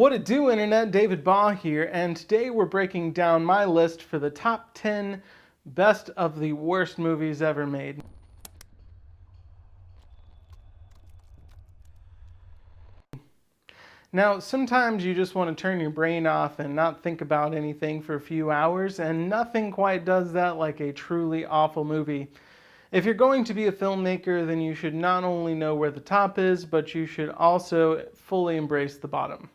What it do, Internet? David Baugh here, and today we're breaking down my list for the top 10 best of the worst movies ever made. Now, sometimes you just want to turn your brain off and not think about anything for a few hours, and nothing quite does that like a truly awful movie. If you're going to be a filmmaker, then you should not only know where the top is, but you should also fully embrace the bottom.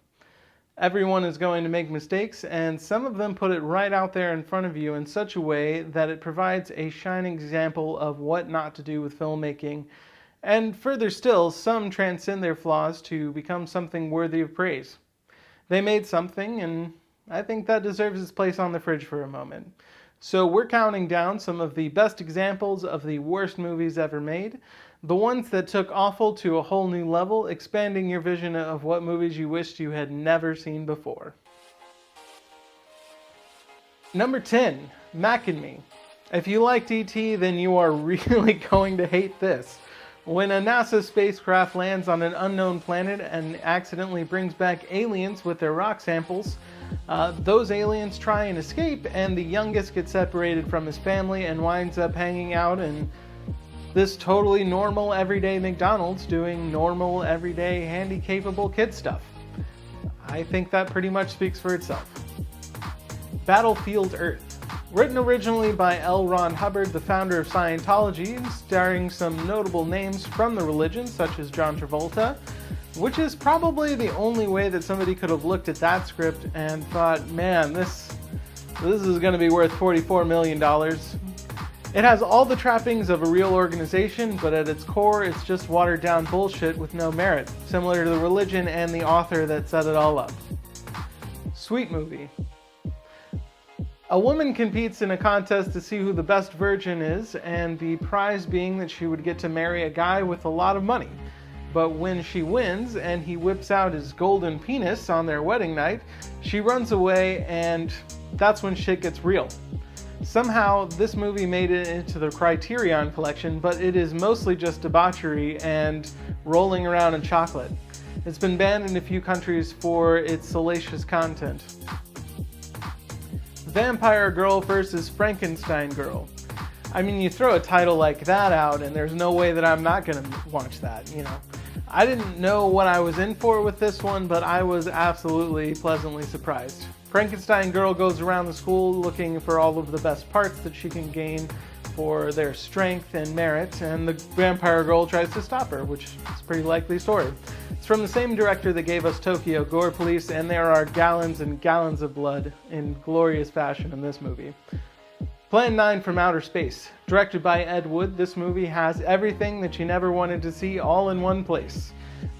Everyone is going to make mistakes, and some of them put it right out there in front of you in such a way that it provides a shining example of what not to do with filmmaking. And further still, some transcend their flaws to become something worthy of praise. They made something, and I think that deserves its place on the fridge for a moment. So we're counting down some of the best examples of the worst movies ever made, the ones that took awful to a whole new level, expanding your vision of what movies you wished you had never seen before. Number 10, Mac and Me. If you liked E.T., then you are really going to hate this. When a NASA spacecraft lands on an unknown planet and accidentally brings back aliens with their rock samples, those aliens try and escape, and the youngest gets separated from his family and winds up hanging out in this totally normal everyday McDonald's doing normal everyday handy-capable kid stuff. I think that pretty much speaks for itself. Battlefield Earth. Written originally by L. Ron Hubbard, the founder of Scientology, starring some notable names from the religion, such as John Travolta, which is probably the only way that somebody could have looked at that script and thought, man, this is going to be worth $44 million. It has all the trappings of a real organization, but at its core, it's just watered down bullshit with no merit, similar to the religion and the author that set it all up. Sweet Movie. A woman competes in a contest to see who the best virgin is, and the prize being that she would get to marry a guy with a lot of money. But when she wins and he whips out his golden penis on their wedding night, she runs away, and that's when shit gets real. Somehow, this movie made it into the Criterion collection, but it is mostly just debauchery and rolling around in chocolate. It's been banned in a few countries for its salacious content. Vampire Girl versus Frankenstein Girl. I mean, you throw a title like that out and there's no way that I'm not gonna watch that, you know. I didn't know what I was in for with this one, but I was absolutely pleasantly surprised. Frankenstein Girl goes around the school looking for all of the best parts that she can gain for their strength and merit, and the Vampire Girl tries to stop her, which is a pretty likely story. It's from the same director that gave us Tokyo Gore Police, and there are gallons and gallons of blood in glorious fashion in this movie. Plan 9 from Outer Space. Directed by Ed Wood, this movie has everything that you never wanted to see all in one place.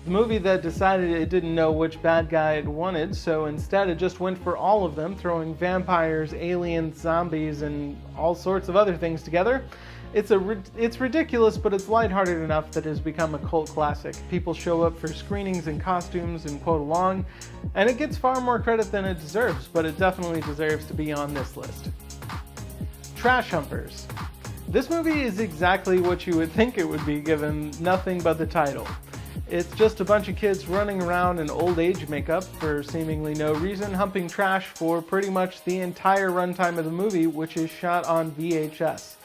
The movie that decided it didn't know which bad guy it wanted, so instead it just went for all of them, throwing vampires, aliens, zombies, and all sorts of other things together. It's ridiculous, but it's lighthearted enough that it has become a cult classic. People show up for screenings and costumes and quote along, and it gets far more credit than it deserves, but it definitely deserves to be on this list. Trash Humpers. This movie is exactly what you would think it would be given nothing but the title. It's just a bunch of kids running around in old age makeup for seemingly no reason, humping trash for pretty much the entire runtime of the movie, which is shot on VHS.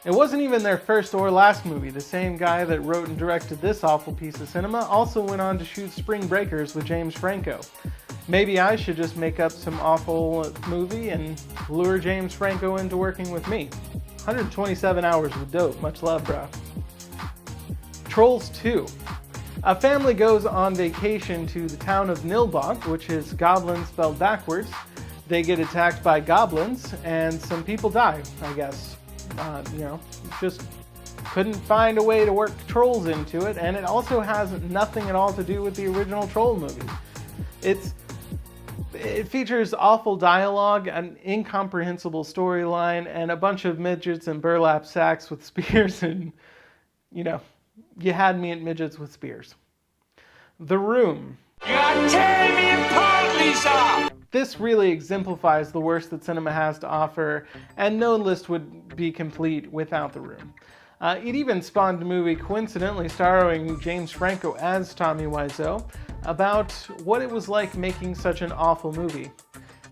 It wasn't even their first or last movie. The same guy that wrote and directed this awful piece of cinema also went on to shoot Spring Breakers with James Franco. Maybe I should just make up some awful movie and lure James Franco into working with me. 127 hours of dope. Much love, bro. Trolls 2. A family goes on vacation to the town of Nilbog, which is goblins spelled backwards. They get attacked by goblins, and some people die, I guess. Just couldn't find a way to work trolls into it, and it also has nothing at all to do with the original Troll movie. It features awful dialogue, an incomprehensible storyline, and a bunch of midgets in burlap sacks with spears, and, you had me at midgets with spears. The Room. You're tearing me apart, Lisa! This really exemplifies the worst that cinema has to offer, and no list would be complete without The Room. It even spawned a movie coincidentally starring James Franco as Tommy Wiseau about what it was like making such an awful movie.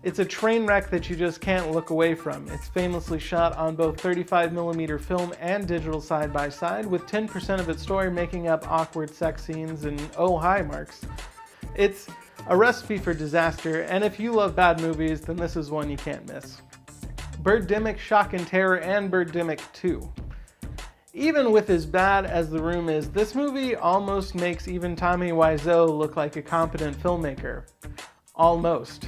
It's a train wreck that you just can't look away from. It's famously shot on both 35mm film and digital side by side, with 10% of its story making up awkward sex scenes and oh hi marks. It's a recipe for disaster, and if you love bad movies, then this is one you can't miss. Birdemic Shock and Terror and Birdemic 2. Even with as bad as The Room is, this movie almost makes even Tommy Wiseau look like a competent filmmaker. Almost.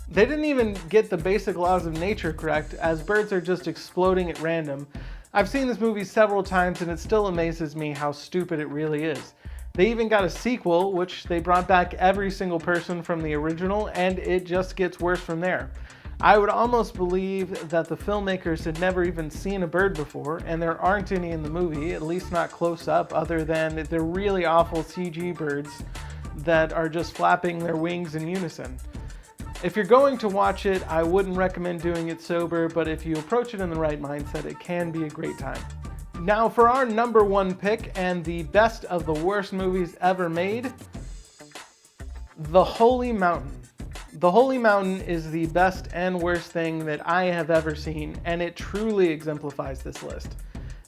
They didn't even get the basic laws of nature correct, as birds are just exploding at random. I've seen this movie several times and it still amazes me how stupid it really is. They even got a sequel, which they brought back every single person from the original, and it just gets worse from there. I would almost believe that the filmmakers had never even seen a bird before, and there aren't any in the movie, at least not close up, other than the really awful CG birds that are just flapping their wings in unison. If you're going to watch it, I wouldn't recommend doing it sober, but if you approach it in the right mindset, it can be a great time. Now for our number one pick and the best of the worst movies ever made, The Holy Mountain. The Holy Mountain is the best and worst thing that I have ever seen, and it truly exemplifies this list.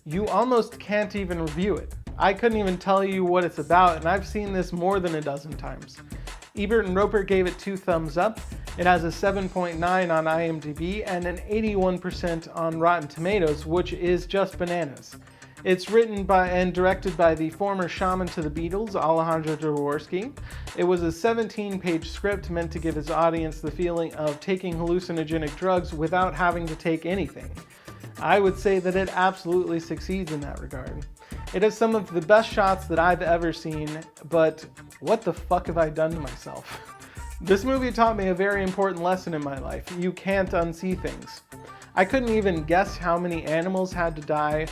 You almost can't even review it. I couldn't even tell you what it's about, and I've seen this more than a dozen times. Ebert and Roper gave it 2 thumbs up. It has a 7.9 on IMDb and an 81% on Rotten Tomatoes, which is just bananas. It's written by and directed by the former shaman to the Beatles, Alejandro Jodorowsky. It was a 17-page script meant to give its audience the feeling of taking hallucinogenic drugs without having to take anything. I would say that it absolutely succeeds in that regard. It has some of the best shots that I've ever seen, but what the fuck have I done to myself? This movie taught me a very important lesson in my life. You can't unsee things. I couldn't even guess how many animals had to die,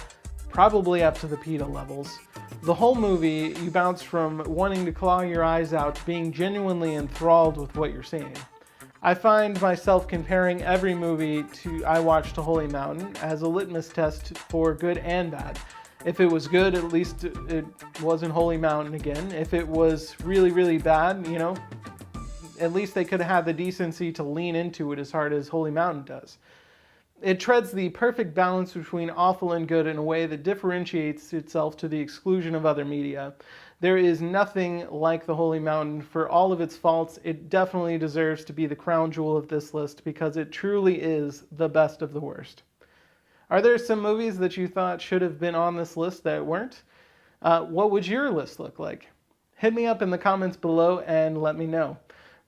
probably up to the PETA levels. The whole movie, you bounce from wanting to claw your eyes out to being genuinely enthralled with what you're seeing. I find myself comparing every movie I watched to Holy Mountain as a litmus test for good and bad. If it was good, at least it wasn't Holy Mountain again. If it was really, really bad, you know, at least they could have had the decency to lean into it as hard as Holy Mountain does. It treads the perfect balance between awful and good in a way that differentiates itself to the exclusion of other media. There is nothing like The Holy Mountain. For all of its faults, it definitely deserves to be the crown jewel of this list because it truly is the best of the worst. Are there some movies that you thought should have been on this list that weren't? What would your list look like? Hit me up in the comments below and let me know.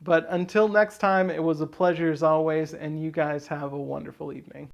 But until next time, it was a pleasure as always, and you guys have a wonderful evening.